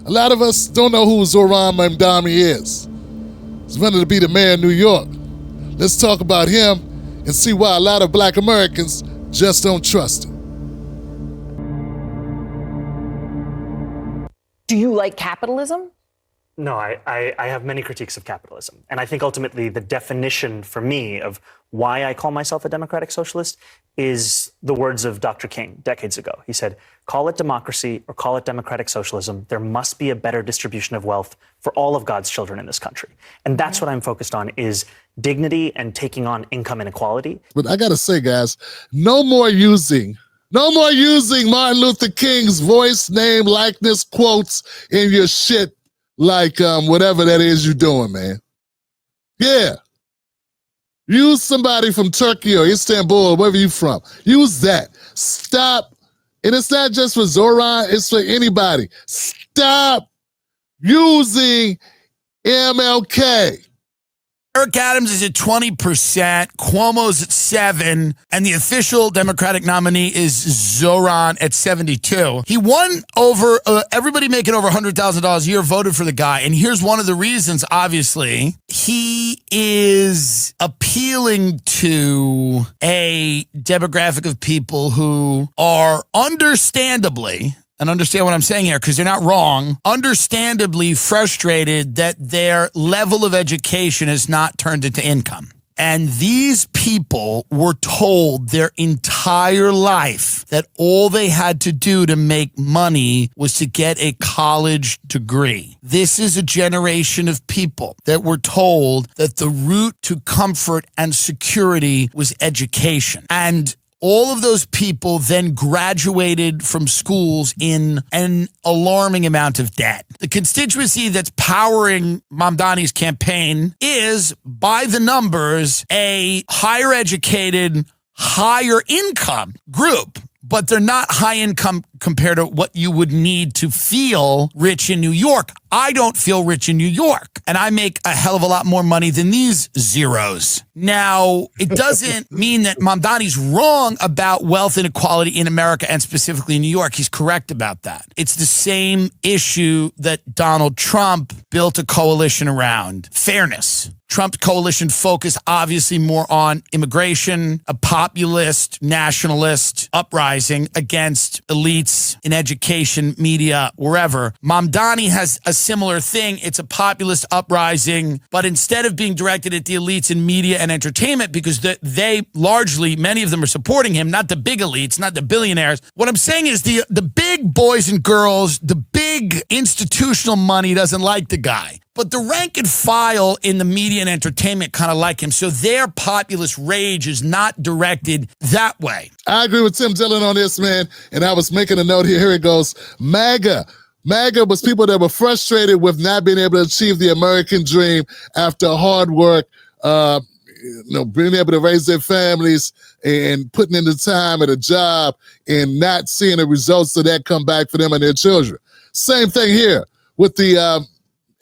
A lot of us don't know who Zohran Mamdani is. He's running to be the mayor of New York. Let's talk about him and see why a lot of black Americans just don't trust him. Do you like capitalism? No, I have many critiques of capitalism. And I think ultimately the definition for me of why I call myself a democratic socialist is the words of Dr. King decades ago. He said, call it democracy or call it democratic socialism. There must be a better distribution of wealth for all of God's children in this country. And that's what I'm focused on, is dignity and taking on income inequality. But I gotta say, guys, no more using Martin Luther King's voice, name, likeness, quotes in your shit like whatever that is you're doing, man. Yeah. Use somebody from Turkey or Istanbul, wherever you're from. Use that. Stop. And it's not just for Zohran, it's for anybody. Stop using MLK. Eric Adams is at 20%, Cuomo's at 7%, and the official Democratic nominee is Zohran at 72%. He won over, everybody making over $100,000 a year voted for the guy, and here's one of the reasons, obviously. He is appealing to a demographic of people who are understandably, and understand what I'm saying here because they're not wrong, understandably frustrated that their level of education has not turned into income. And these people were told their entire life that all they had to do to make money was to get a college degree. This is a generation of people that were told that the route to comfort and security was education. And all of those people then graduated from schools in an alarming amount of debt. The constituency that's powering Mamdani's campaign is, by the numbers, a higher educated, higher income group. But they're not high income compared to what you would need to feel rich in New York. I don't feel rich in New York, and I make a hell of a lot more money than these zeros. Now, it doesn't mean that Mamdani's wrong about wealth inequality in America and specifically in New York. He's correct about that. It's the same issue that Donald Trump built a coalition around: fairness. Trump's coalition focused obviously more on immigration, a populist, nationalist uprising against elites in education, media, wherever. Mamdani has a similar thing. It's a populist uprising, but instead of being directed at the elites in media and entertainment, because they largely, many of them are supporting him, not the big elites, not the billionaires. What I'm saying is the big boys and girls, the big institutional money doesn't like the guy. But the rank and file in the media and entertainment kind of like him. So their populist rage is not directed that way. I agree with Tim Dillon on this, man. And I was making a note here. Here it goes. MAGA. MAGA was people that were frustrated with not being able to achieve the American dream after hard work, being able to raise their families and putting in the time at a job and not seeing the results of that come back for them and their children. Same thing here with the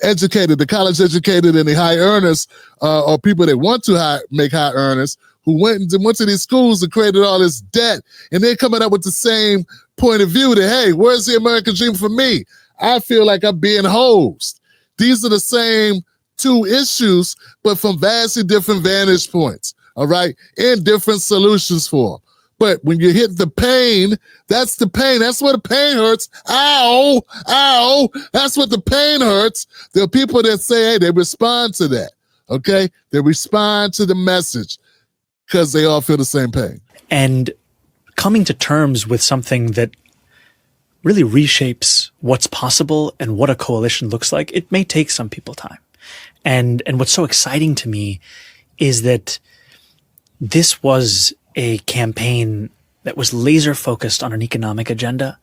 educated, the college educated and the high earners, or people that want to make high earners, who went to these schools and created all this debt, and they're coming up with the same point of view that, hey, where's the American dream for me? I feel like I'm being hosed. These are the same two issues, but from vastly different vantage points, all right, and different solutions for them. But when you hit the pain, that's the pain. That's where the pain hurts. Ow, ow. That's what the pain hurts. There are people that say, hey, they respond to that, okay? They respond to the message because they all feel the same pain. And coming to terms with something that really reshapes what's possible and what a coalition looks like, it may take some people time. And what's so exciting to me is that this was a campaign that was laser focused on an economic agenda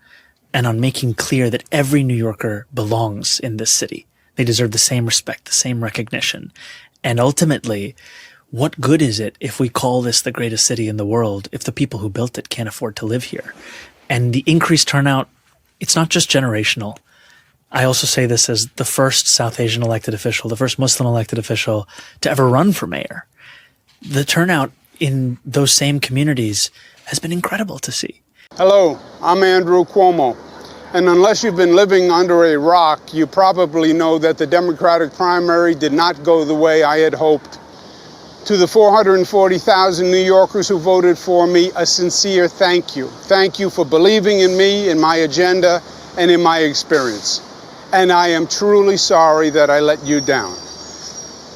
and on making clear that every New Yorker belongs in this city. They deserve the same respect, the same recognition. And ultimately, what good is it if we call this the greatest city in the world if the people who built it can't afford to live here? And the increased turnout, it's not just generational. I also say this as the first South Asian elected official, the first Muslim elected official to ever run for mayor. The turnout in those same communities has been incredible to see. Hello, I'm Andrew Cuomo, And unless you've been living under a rock, you probably know that the Democratic primary did not go the way I had hoped. To the 440,000 New Yorkers who voted for me, a sincere thank you. Thank you for believing in me, in my agenda, and in my experience. And I am truly sorry that I let you down.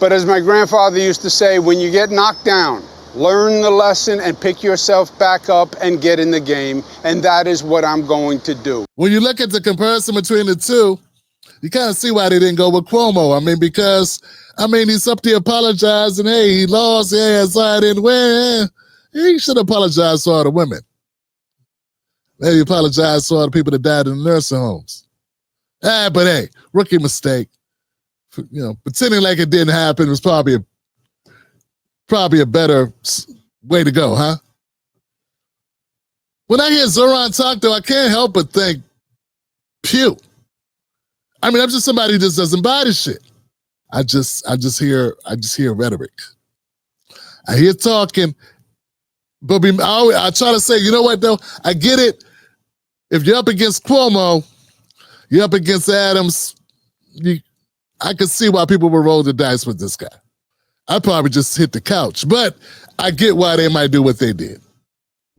But as my grandfather used to say, when you get knocked down, learn the lesson and pick yourself back up and get in the game. And that is what I'm going to do. When you look at the comparison between the two, you kind of see why they didn't go with Cuomo. I mean, because, he's up there apologizing. Hey, he lost. Yeah, so I didn't win. He should apologize to all the women. Maybe apologize to all the people that died in the nursing homes. But hey, rookie mistake. Pretending like it didn't happen was probably a better way to go, huh? When I hear Zohran talk, though, I can't help but think, pew. I'm just somebody who just doesn't buy this shit. I just hear rhetoric. I hear talking, but I try to say, you know what though? I get it. If you're up against Cuomo, you're up against Adams. I could see why people would roll the dice with this guy. I'd probably just hit the couch, but I get why they might do what they did.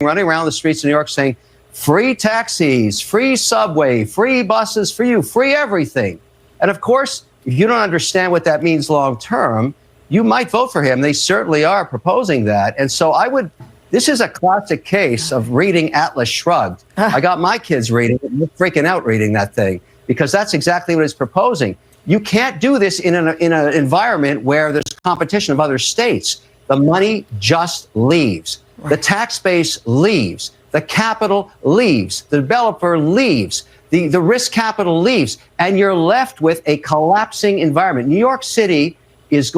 Running around the streets of New York saying, free taxis, free subway, free buses for you, free everything. And of course, if you don't understand what that means long term, you might vote for him. They certainly are proposing that. And so this is a classic case of reading Atlas Shrugged. I got my kids reading it, and they're freaking out reading that thing, because that's exactly what it's proposing. You can't do this in an environment where there's competition of other states. The money just leaves. Right. The tax base leaves. The capital leaves. The developer leaves. The risk capital leaves. And you're left with a collapsing environment. New York City is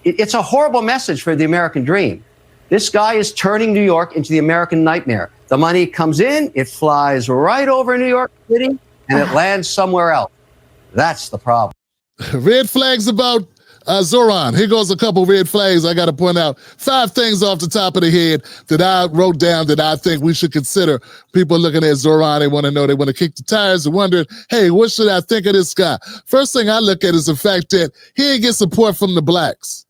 it's a horrible message for the American dream. This guy is turning New York into the American nightmare. The money comes in, it flies right over New York City, and it lands somewhere else. That's the problem. Red flags about Zohran. Here goes a couple red flags. I got to point out 5 things off the top of the head that I wrote down that I think we should consider. People looking at Zohran, they want to know, they want to kick the tires and wondering, hey, what should I think of this guy? First thing I look at is the fact that he didn't get support from the blacks.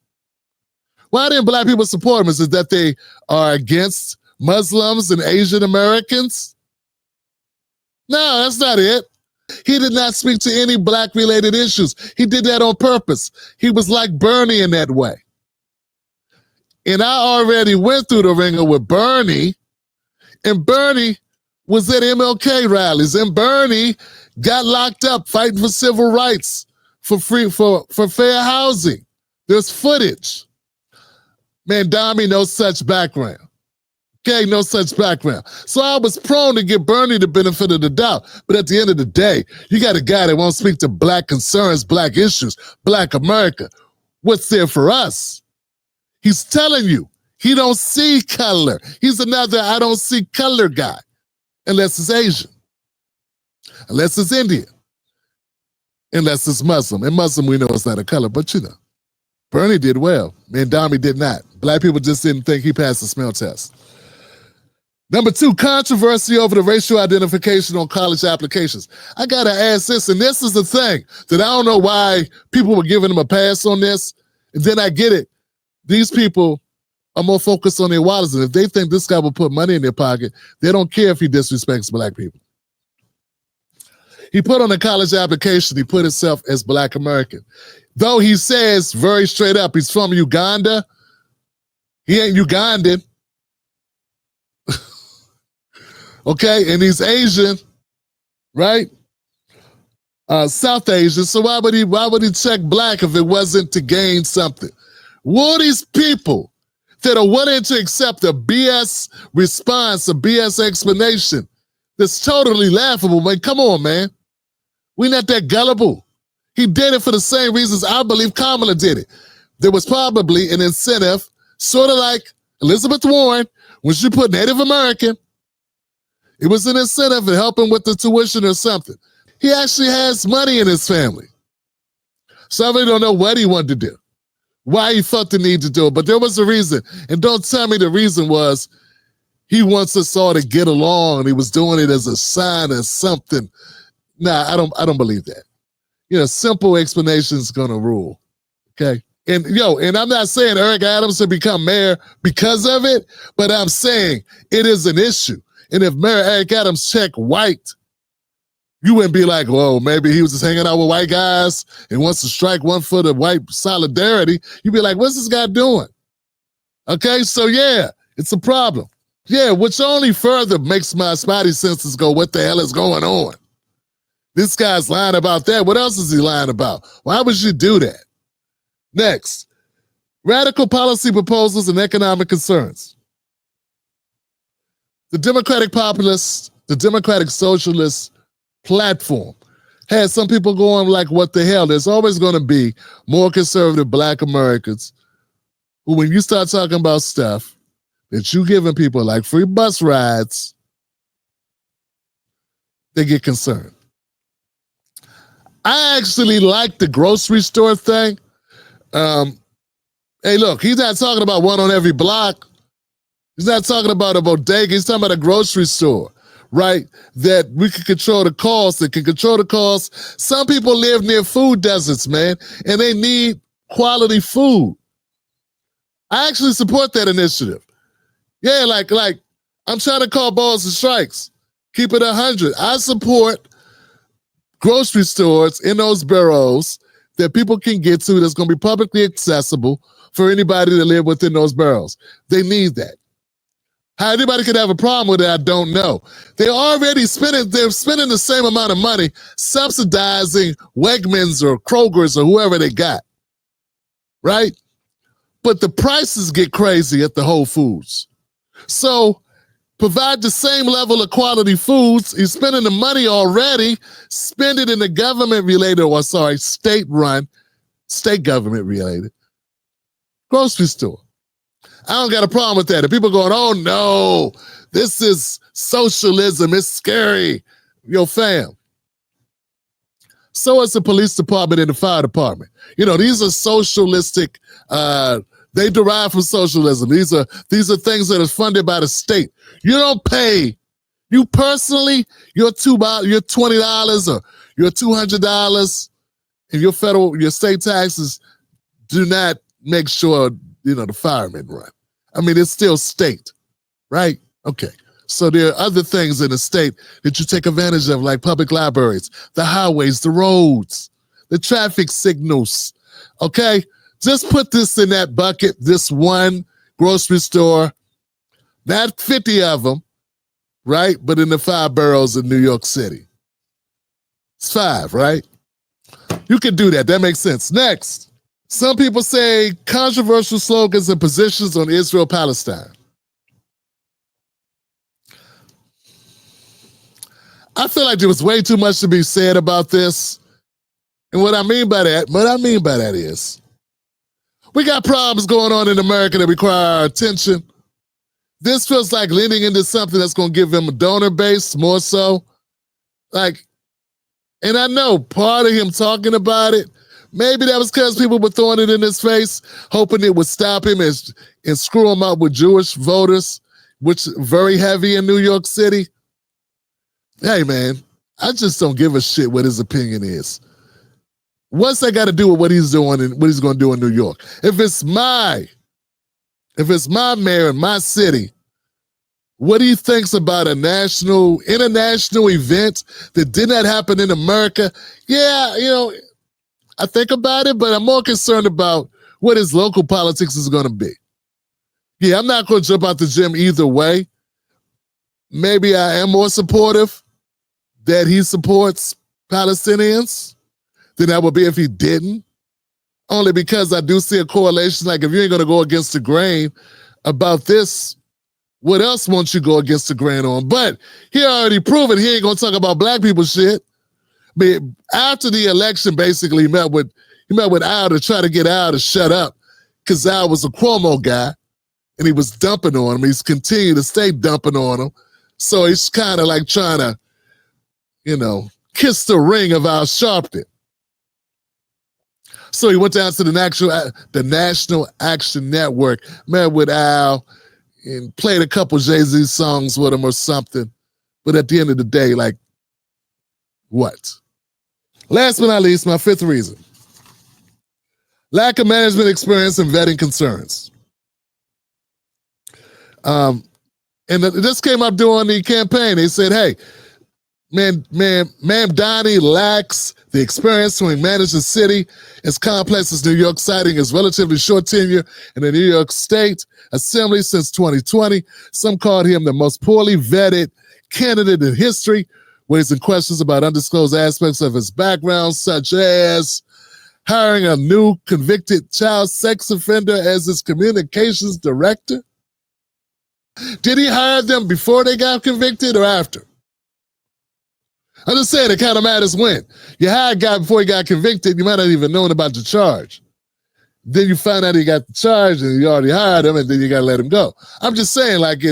Why didn't black people support him? Is it that they are against Muslims and Asian Americans? No, that's not it. He did not speak to any black-related issues. He did that on purpose. He was like Bernie in that way. And I already went through the ringer with Bernie, and Bernie was at MLK rallies, and Bernie got locked up fighting for civil rights, for fair housing. There's footage. Mamdani, no such background. Okay, no such background. So I was prone to give Bernie the benefit of the doubt. But at the end of the day, you got a guy that won't speak to black concerns, black issues, black America. What's there for us? He's telling you he don't see color. He's another I don't see color guy, unless it's Asian, unless it's Indian, unless it's Muslim. And Muslim, we know it's not a color, but Bernie did well. Mamdani did not. Black people just didn't think he passed the smell test. Number 2, controversy over the racial identification on college applications. I got to ask this, and this is the thing that I don't know why people were giving him a pass on this. And then I get it. These people are more focused on their wallets. And if they think this guy will put money in their pocket, they don't care if he disrespects black people. He put on a college application, he put himself as Black American. Though he says very straight up, he's from Uganda. He ain't Ugandan. Okay, and he's Asian, right? South Asian. So why would he check black if it wasn't to gain something? What are these people that are willing to accept a BS response, a BS explanation that's totally laughable? Man, come on, man. We're not that gullible. He did it for the same reasons I believe Kamala did it. There was probably an incentive, sort of like Elizabeth Warren, when she put Native American. It was an incentive to help him with the tuition or something. He actually has money in his family. So I really don't know what he wanted to do, why he felt the need to do it, but there was a reason. And don't tell me the reason was he wants us all to get along and he was doing it as a sign of something. Nah, I don't believe that. You know, simple explanation is gonna rule. Okay. And I'm not saying Eric Adams should become mayor because of it, but I'm saying it is an issue. And if Mayor Eric Adams checked white, you wouldn't be like, well, maybe he was just hanging out with white guys and wants to strike one for the white solidarity. You'd be like, what's this guy doing? Okay, so yeah, it's a problem. Yeah, which only further makes my spidey senses go, what the hell is going on? This guy's lying about that. What else is he lying about? Why would you do that? Next, radical policy proposals and economic concerns. The Democratic Populists, the Democratic Socialist platform has some people going like, what the hell? There's always going to be more conservative Black Americans who, when you start talking about stuff that you giving people like free bus rides, they get concerned. I actually like the grocery store thing. Hey, look, he's not talking about one on every block. He's not talking about a bodega. He's talking about a grocery store, right? That we can control the cost. That can control the cost. Some people live near food deserts, man, and they need quality food. I actually support that initiative. Yeah, like I'm trying to call balls and strikes. Keep it 100. I support grocery stores in those boroughs that people can get to that's going to be publicly accessible for anybody to live within those boroughs. They need that. How anybody could have a problem with it, I don't know. They're spending the same amount of money subsidizing Wegmans or Kroger's or whoever they got, right? But the prices get crazy at the Whole Foods. So provide the same level of quality foods. You're spending the money already. Spend it in the state government related grocery store. I don't got a problem with that. If people going, oh no, this is socialism, it's scary. Yo, fam. So is the police department and the fire department. You know, these are socialistic, they derive from socialism. These are things that are funded by the state. You don't pay, you personally, your $20 or your $200 and your state taxes do not make sure, the firemen run. I mean, it's still state, right? Okay. So there are other things in the state that you take advantage of, like public libraries, the highways, the roads, the traffic signals, okay? Just put this in that bucket, this one grocery store, not 50 of them, right? But in the 5 boroughs in New York City. It's 5, right? You can do that. That makes sense. Next. Some people say controversial slogans and positions on Israel-Palestine. I feel like there was way too much to be said about this. And what I mean by that is we got problems going on in America that require our attention. This feels like leaning into something that's going to give him a donor base more so. And I know part of him talking about it, maybe that was because people were throwing it in his face, hoping it would stop him and screw him up with Jewish voters, which is very heavy in New York City. Hey, man, I just don't give a shit what his opinion is. What's that got to do with what he's doing and what he's going to do in New York? If it's my mayor in my city, what he thinks about an international event that did not happen in America, yeah, I think about it, but I'm more concerned about what his local politics is going to be. Yeah, I'm not going to jump out the gym either way. Maybe I am more supportive that he supports Palestinians than I would be if he didn't. Only because I do see a correlation. Like, if you ain't going to go against the grain about this, what else won't you go against the grain on? But he already proven he ain't going to talk about black people shit. But after the election, basically, he met with Al to try to get Al to shut up because Al was a Cuomo guy and he was dumping on him. He's continued to stay dumping on him. So he's kind of like trying to, kiss the ring of Al Sharpton. So he went down to the National Action Network, met with Al, and played a couple Jay-Z songs with him or something. But at the end of the day, What? Last but not least, my fifth reason. Lack of management experience and vetting concerns. And this came up during the campaign. They said, hey, Mamdani lacks the experience to manage a city as complex as New York, citing his relatively short tenure in the New York State Assembly since 2020. Some called him the most poorly vetted candidate in history, raising questions about undisclosed aspects of his background, such as hiring a new convicted child sex offender as his communications director. Did he hire them before they got convicted or after? I'm just saying it kind of matters when. You hire a guy before he got convicted, you might not even known about the charge. Then you find out he got the charge and you already hired him and then you got to let him go. I'm just saying, like,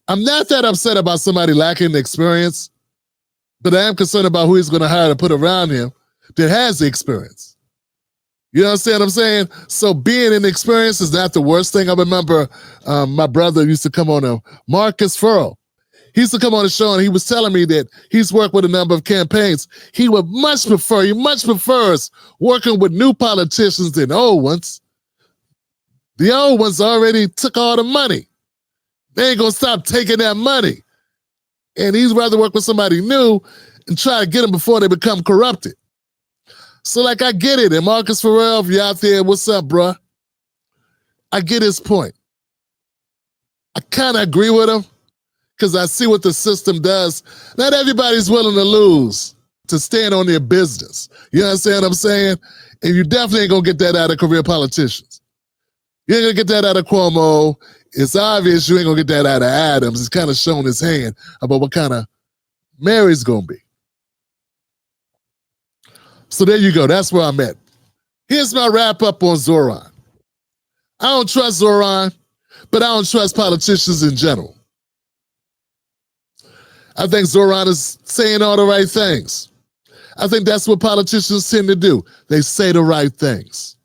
I'm not that upset about somebody lacking the experience, but I am concerned about who he's going to hire to put around him that has the experience. You understand what I'm saying? So being inexperienced is not the worst thing. I remember my brother used to come on Marcus Furrow. He used to come on the show and he was telling me that he's worked with a number of campaigns. He much prefers working with new politicians than old ones. The old ones already took all the money. They ain't gonna stop taking that money. And he's rather work with somebody new and try to get them before they become corrupted. So like, I get it. And Marcus Farrell, if you're out there, what's up, bruh? I get his point. I kind of agree with him because I see what the system does. Not everybody's willing to lose to stand on their business. You understand what I'm saying? And you definitely ain't gonna get that out of career politicians. You ain't gonna get that out of Cuomo. It's obvious you ain't gonna get that out of Adams. He's kind of shown his hand about what kind of mayor he's gonna be. So there you go. That's where I'm at. Here's my wrap up on Zohran. I don't trust Zohran, but I don't trust politicians in general. I think Zohran is saying all the right things. I think that's what politicians tend to do. They say the right things.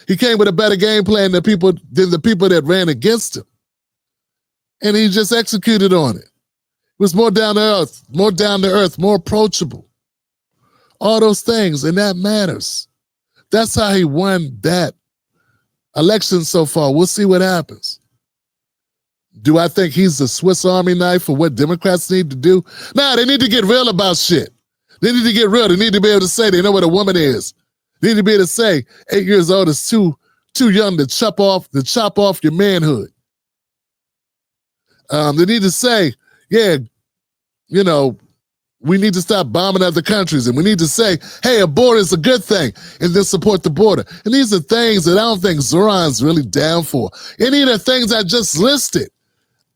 He came with a better game plan than the people that ran against him. And he just executed on it. It was more down to earth, more approachable. All those things, and that matters. That's how he won that election so far. We'll see what happens. Do I think he's the Swiss Army knife for what Democrats need to do? Nah, they need to get real about shit. They need to get real. They need to be able to say they know what a woman is. They need to be able to say 8 years old is too young to chop off your manhood. They need to say, yeah, you know, we need to stop bombing other countries, and we need to say, hey, a border is a good thing, and then support the border. And these are things that I don't think Zohran's really down for. Any of the things I just listed,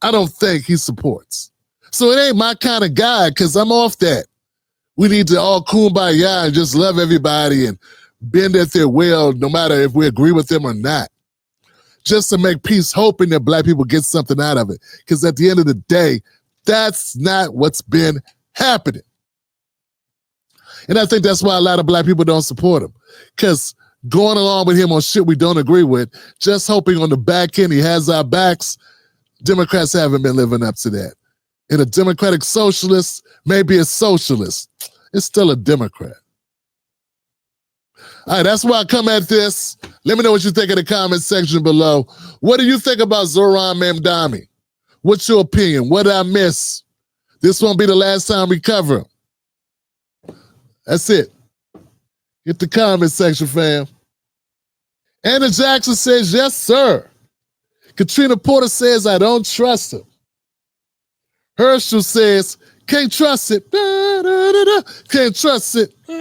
I don't think he supports. So it ain't my kind of guy, because I'm off that. We need to all kumbaya and just love everybody and bend at their will, no matter if we agree with them or not. Just to make peace, hoping that black people get something out of it. Because at the end of the day, that's not what's been happening. And I think that's why a lot of black people don't support him. Because going along with him on shit we don't agree with, just hoping on the back end he has our backs, Democrats haven't been living up to that. And a democratic socialist may be a socialist. It's still a Democrat. All right, that's why I come at this. Let me know what you think in the comment section below. What do you think about Zohran Mamdani? What's your opinion? What did I miss? This won't be the last time we cover him. That's it. Hit the comment section, fam. Anna Jackson says, yes, sir. Katrina Porter says, I don't trust him. Herschel says, can't trust it. Da, da, da, da. Can't trust it. Da,